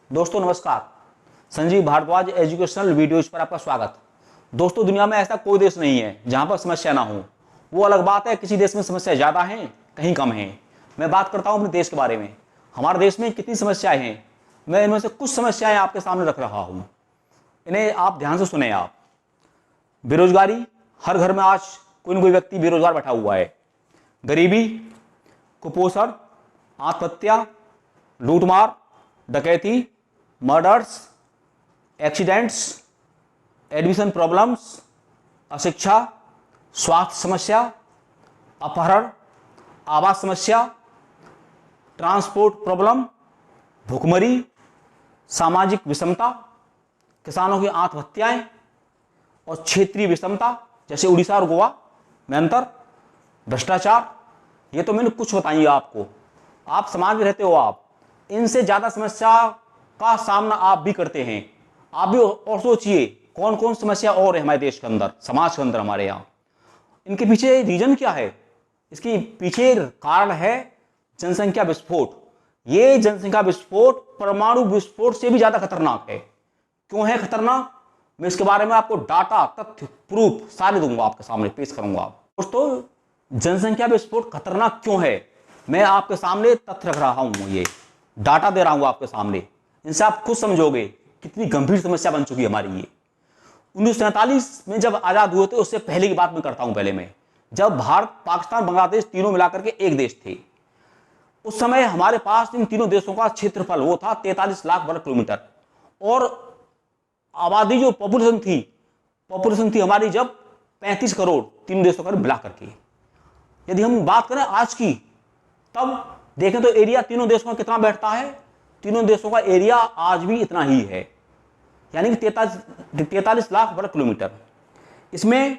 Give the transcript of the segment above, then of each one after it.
दोस्तों नमस्कार। Sanjeev Bhardwaj educational videos पर आपका स्वागत। दोस्तों दुनिया में ऐसा कोई देश नहीं है जहां पर समस्या ना हो। वो अलग बात है, किसी देश में समस्या ज़्यादा है, कहीं कम है। मैं बात करता हूं अपने देश के बारे में। हमारे देश में कितनी समस्याएं हैं, मैं इनमें से कुछ समस्याएं आपके सामने रख रहा हूं। इन्हें आप ध्यान से सुने। आप बेरोजगारी, हर घर में आज कोई ना कोई व्यक्ति बेरोजगार बैठा हुआ है। गरीबी, कुपोषण, आत्महत्या, लूटमार, डकैती, मर्डर्स, एक्सीडेंट्स, एडमिशन प्रॉब्लम्स, अशिक्षा, स्वास्थ्य समस्या, अपहरण, आवास समस्या, ट्रांसपोर्ट प्रॉब्लम, भुखमरी, सामाजिक विषमता, किसानों की आत्महत्याएं और क्षेत्रीय विषमता जैसे उड़ीसा और गोवा में अंतर, भ्रष्टाचार। ये तो मैंने कुछ बताई आपको। आप समाज में रहते हो, आप इनसे ज्यादा समस्या का सामना आप भी करते हैं। आप भी और सोचिए कौन कौन समस्या और है हमारे देश के अंदर, समाज के अंदर, हमारे यहाँ। इनके पीछे रीजन क्या है? इसके पीछे कारण है जनसंख्या विस्फोट। ये जनसंख्या विस्फोट परमाणु विस्फोट से भी ज्यादा खतरनाक है। क्यों है खतरनाक? मैं इसके बारे में आपको डाटा, तथ्य, प्रूफ सारे दूंगा, आपके सामने पेश करूंगा। दोस्तों जनसंख्या विस्फोट खतरनाक क्यों है, मैं आपके सामने तथ्य रख रहा हूं, ये डाटा दे रहा हूं आपके सामने। इनसे आप खुद समझोगे कितनी गंभीर समस्या बन चुकी है हमारी ये। 1947 में जब आजाद हुए थे, उससे पहले की बात मैं करता हूं। पहले में जब भारत, पाकिस्तान, बांग्लादेश तीनों मिलाकर के एक देश थे, उस समय हमारे पास इन तीनों देशों का क्षेत्रफल वो था 43 लाख वर्ग किलोमीटर। और आबादी जो पॉपुलेशन थी हमारी जब 35 करोड़, तीन देशों का मिला करके। यदि हम बात करें आज की, तब देखें तो एरिया तीनों देशों का कितना बैठता है। तीनों देशों का एरिया आज भी इतना ही है, यानी कि 43 लाख वर्ग किलोमीटर। इसमें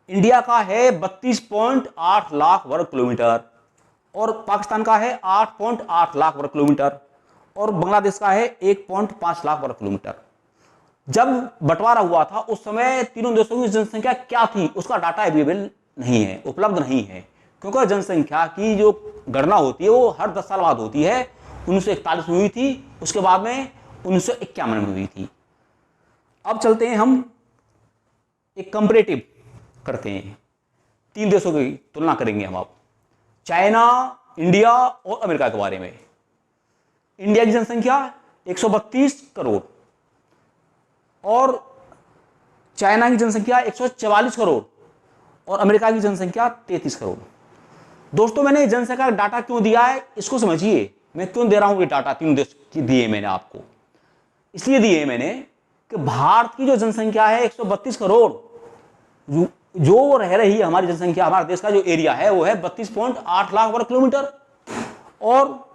इंडिया का है 32.8 लाख वर्ग किलोमीटर, और पाकिस्तान का है 8.8 लाख वर्ग किलोमीटर, और बांग्लादेश का है 1.5 लाख वर्ग किलोमीटर। जब बंटवारा हुआ था उस समय तीनों देशों की जनसंख्या क्या थी, उसका डाटा अवेलेबल नहीं है, उपलब्ध नहीं है। क्योंकि जनसंख्या की जो गणना होती है वो हर 10 साल बाद होती है। 1941 में हुई थी, उसके बाद में 1951 में हुई थी। अब चलते हैं, हम एक कंपैरेटिव करते हैं, तीन देशों की तुलना करेंगे हम। अब चाइना, इंडिया और अमेरिका के बारे में। इंडिया की जनसंख्या 132 करोड़ और चाइना की जनसंख्या 144 करोड़ और अमेरिका की जनसंख्या 33 करोड़। दोस्तों मैंने जनसंख्या का डाटा क्यों दिया है, इसको समझिए। मैं क्यों दे रहा हूं ये डाटा, तीन देश की दिए मैंने आपको, इसलिए दिए मैंने कि भारत की जो जनसंख्या है 132 करोड़, जो रह रही है हमारी जनसंख्या, हमारे देश का जो एरिया है वो है 32.8 लाख वर्ग किलोमीटर, और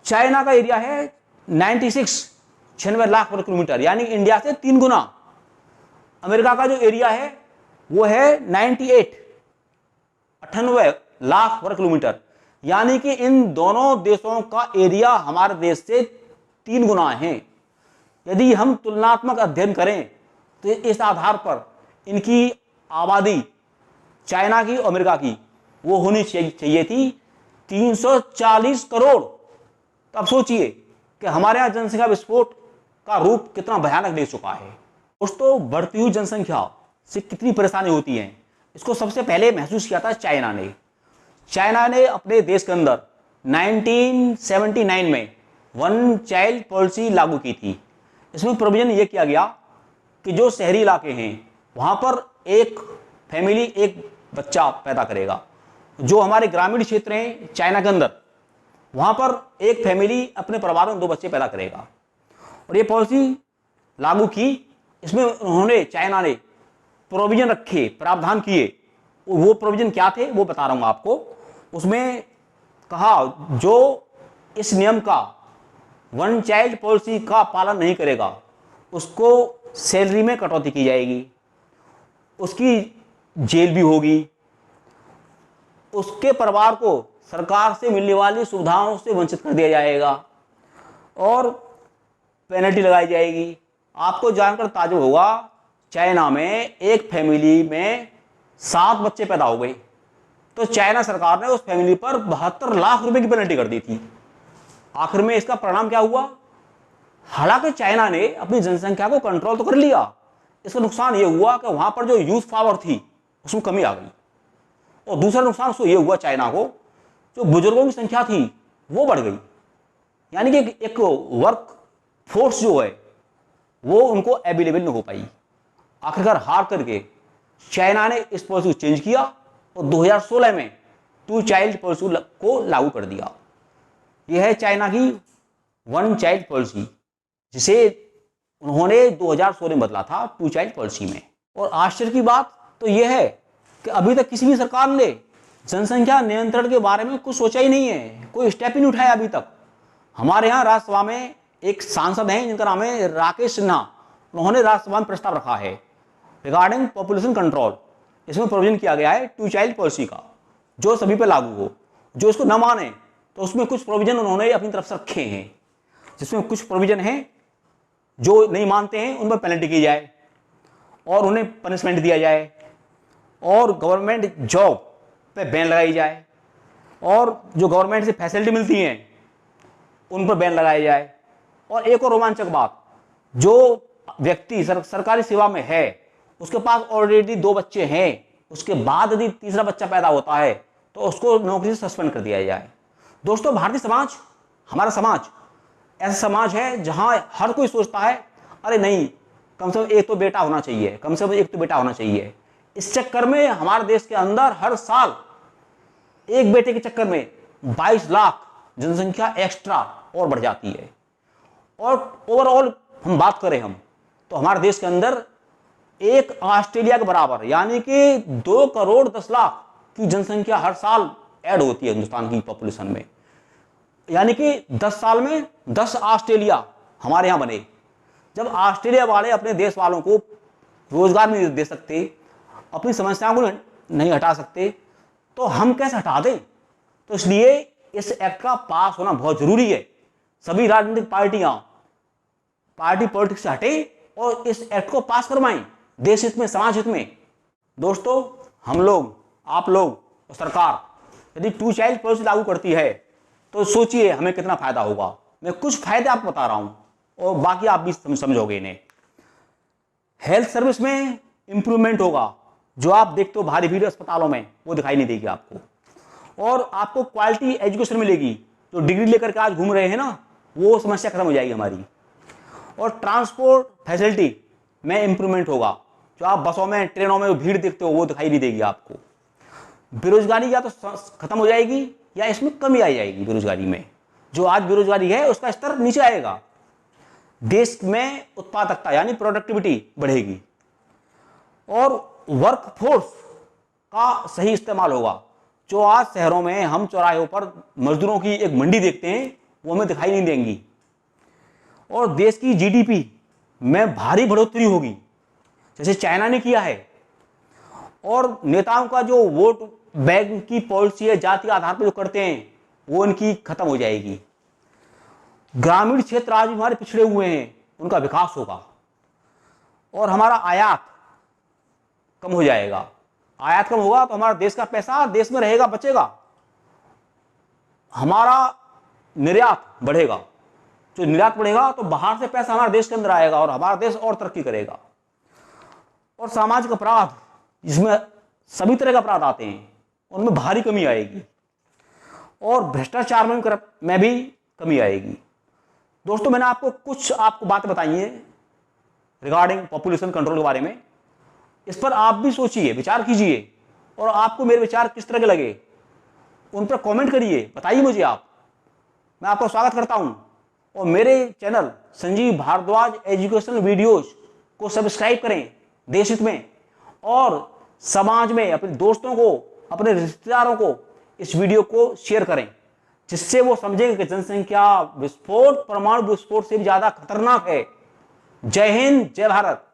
चाइना का एरिया है 96 लाख वर्ग किलोमीटर, यानी इंडिया से 3 गुना। अमेरिका का जो एरिया है वो है 98 लाख वर्ग किलोमीटर, यानी कि इन दोनों देशों का एरिया हमारे देश से 3 गुना है। यदि हम तुलनात्मक अध्ययन करें तो इस आधार पर इनकी आबादी चाइना की, अमेरिका की, वो होनी चाहिए थी 340 करोड़। तो अब सोचिए कि हमारे यहां जनसंख्या विस्फोट का रूप कितना भयानक ले चुका है। दोस्तों बढ़ती हुई जनसंख्या से कितनी परेशानी होती है, इसको सबसे पहले महसूस किया था चाइना ने। चाइना ने अपने देश के अंदर 1979 में वन चाइल्ड पॉलिसी लागू की थी। इसमें प्रोविजन ये किया गया कि जो शहरी इलाके हैं वहां पर एक फैमिली एक बच्चा पैदा करेगा। जो हमारे ग्रामीण क्षेत्र हैं चाइना के अंदर, वहां पर एक फैमिली अपने परिवार में 2 बच्चे पैदा करेगा। और ये पॉलिसी लागू की। इसमें उन्होंने, चाइना ने प्रोविजन रखे, प्रावधान किए। वो प्रोविजन क्या थे वो बता रहा हूं आपको। उसमें कहा जो इस नियम का, वन चाइल्ड पॉलिसी का पालन नहीं करेगा उसको सैलरी में कटौती की जाएगी, उसकी जेल भी होगी, उसके परिवार को सरकार से मिलने वाली सुविधाओं से वंचित कर दिया जाएगा और पेनल्टी लगाई जाएगी। आपको जानकर ताज्जुब होगा, चाइना में एक फैमिली में 7 बच्चे पैदा हो गए तो चाइना सरकार ने उस फैमिली पर 72 लाख रुपए की पेनल्टी कर दी थी। आखिर में इसका परिणाम क्या हुआ? हालांकि चाइना ने अपनी जनसंख्या को कंट्रोल तो कर लिया, इसका नुकसान यह हुआ कि वहां पर जो यूथ पावर थी उसमें कमी आ गई। और दूसरा नुकसान उसको यह हुआ चाइना को, जो बुजुर्गों की संख्या थी वो बढ़ गई, यानी कि एक वर्क फोर्स जो है वो उनको अवेलेबल नहीं हो पाई। आखिरकार हार करके चाइना ने इस पॉलिसी को चेंज किया और 2016 में 2 चाइल्ड पॉलिसी को लागू कर दिया। यह है चाइना की 1 चाइल्ड पॉलिसी, जिसे उन्होंने 2016 में बदला था 2 चाइल्ड पॉलिसी में। और आश्चर्य की बात तो यह है कि अभी तक किसी भी सरकार ने जनसंख्या नियंत्रण के बारे में कुछ सोचा ही नहीं है, कोई स्टेप ही नहीं उठाया अभी तक। हमारे यहाँ राज्यसभा में एक सांसद हैं जिनका नाम है राकेश सिन्हा, उन्होंने राज्यसभा में प्रस्ताव रखा है रिगार्डिंग पॉपुलेशन कंट्रोल। इसमें प्रोविजन किया गया है 2 चाइल्ड पॉलिसी का, जो सभी पे लागू हो। जो इसको न माने तो उसमें कुछ प्रोविजन उन्होंने अपनी तरफ से रखे हैं, जिसमें कुछ प्रोविजन हैं जो नहीं मानते हैं उन पर पेनल्टी की जाए और उन्हें पनिशमेंट दिया जाए, और गवर्नमेंट जॉब पे बैन लगाई जाए, और जो गवर्नमेंट से फैसिलिटी मिलती हैं उन पर बैन लगाया जाए। और एक और रोमांचक बात, जो व्यक्ति सरकारी सेवा में है उसके पास ऑलरेडी 2 बच्चे हैं, उसके बाद यदि तीसरा बच्चा पैदा होता है तो उसको नौकरी से सस्पेंड कर दिया जाए। दोस्तों, भारतीय समाज, हमारा समाज ऐसा समाज है जहां हर कोई सोचता है अरे नहीं, कम से कम एक तो बेटा होना चाहिए, कम से कम एक तो बेटा होना चाहिए। इस चक्कर में हमारे देश के अंदर हर साल एक बेटे के चक्कर में 22 लाख जनसंख्या एक्स्ट्रा और बढ़ जाती है। और ओवरऑल हम बात करें हम तो हमारे देश के अंदर एक ऑस्ट्रेलिया के बराबर, यानी कि 2 करोड़ 10 लाख की जनसंख्या हर साल ऐड होती है हिंदुस्तान की पॉपुलेशन में। यानी कि 10 साल में 10 ऑस्ट्रेलिया हमारे यहाँ बने। जब ऑस्ट्रेलिया वाले अपने देश वालों को रोजगार नहीं दे सकते, अपनी समस्याओं को नहीं हटा सकते, तो हम कैसे हटा दें? तो इसलिए इस एक्ट का पास होना बहुत जरूरी है। सभी राजनीतिक पार्टियां पार्टी पॉलिटिक्स से हटें और इस एक्ट को पास करवाएं, देश हित में, समाज हित में। दोस्तों, हम लोग, आप लोग और सरकार यदि 2 चाइल्ड पॉलिसी लागू करती है तो सोचिए हमें कितना फायदा होगा। मैं कुछ फायदे आपको बता रहा हूं और बाकी आप भी समझोगे इन्हें। हेल्थ सर्विस में इंप्रूवमेंट होगा, जो आप देखते हो भारी भीड़ अस्पतालों में वो दिखाई नहीं देगी आपको, और आपको क्वालिटी एजुकेशन मिलेगी। जो डिग्री लेकर के आज घूम रहे हैं ना, वो समस्या खत्म हो जाएगी हमारी। और ट्रांसपोर्ट फैसिलिटी में इंप्रूवमेंट होगा, जो आप बसों में, ट्रेनों में भीड़ देखते हो वो दिखाई नहीं देगी आपको। बेरोजगारी या तो खत्म हो जाएगी या इसमें कमी आ जाएगी। बेरोजगारी में जो आज बेरोजगारी है उसका स्तर नीचे आएगा। देश में उत्पादकता यानी प्रोडक्टिविटी बढ़ेगी और वर्क फोर्स का सही इस्तेमाल होगा। जो आज शहरों में हम चौराहों पर मजदूरों की एक मंडी देखते हैं वो हमें दिखाई नहीं देंगी। और देश की जीडीपी में भारी बढ़ोतरी होगी, जैसे चाइना ने किया है। और नेताओं का जो वोट बैंक की पॉलिसी है, जाति के आधार पर जो करते हैं, वो इनकी खत्म हो जाएगी। ग्रामीण क्षेत्र आज भी हमारे पिछड़े हुए हैं, उनका विकास होगा। और हमारा आयात कम हो जाएगा। आयात कम होगा तो हमारा देश का पैसा देश में रहेगा, बचेगा। हमारा निर्यात बढ़ेगा। जो निर्यात बढ़ेगा तो बाहर से पैसा हमारे देश के अंदर आएगा और हमारा देश और तरक्की करेगा। और सामाजिक अपराध, जिसमें सभी तरह के अपराध आते हैं, उनमें भारी कमी आएगी। और भ्रष्टाचार में भी कमी आएगी। दोस्तों, मैंने आपको बातें बताई हैं रिगार्डिंग पॉपुलेशन कंट्रोल के बारे में। इस पर आप भी सोचिए, विचार कीजिए, और आपको मेरे विचार किस तरह के लगे उन पर कमेंट करिए, बताइए मुझे आप। मैं आपका स्वागत करता हूं। और मेरे channel Sanjeev Bhardwaj educational videos को सब्सक्राइब करें देश हित में, और समाज में अपने दोस्तों को, अपने रिश्तेदारों को इस वीडियो को शेयर करें, जिससे वो समझेंगे कि जनसंख्या विस्फोट परमाणु विस्फोट से भी ज्यादा खतरनाक है। जय हिंद, जय भारत।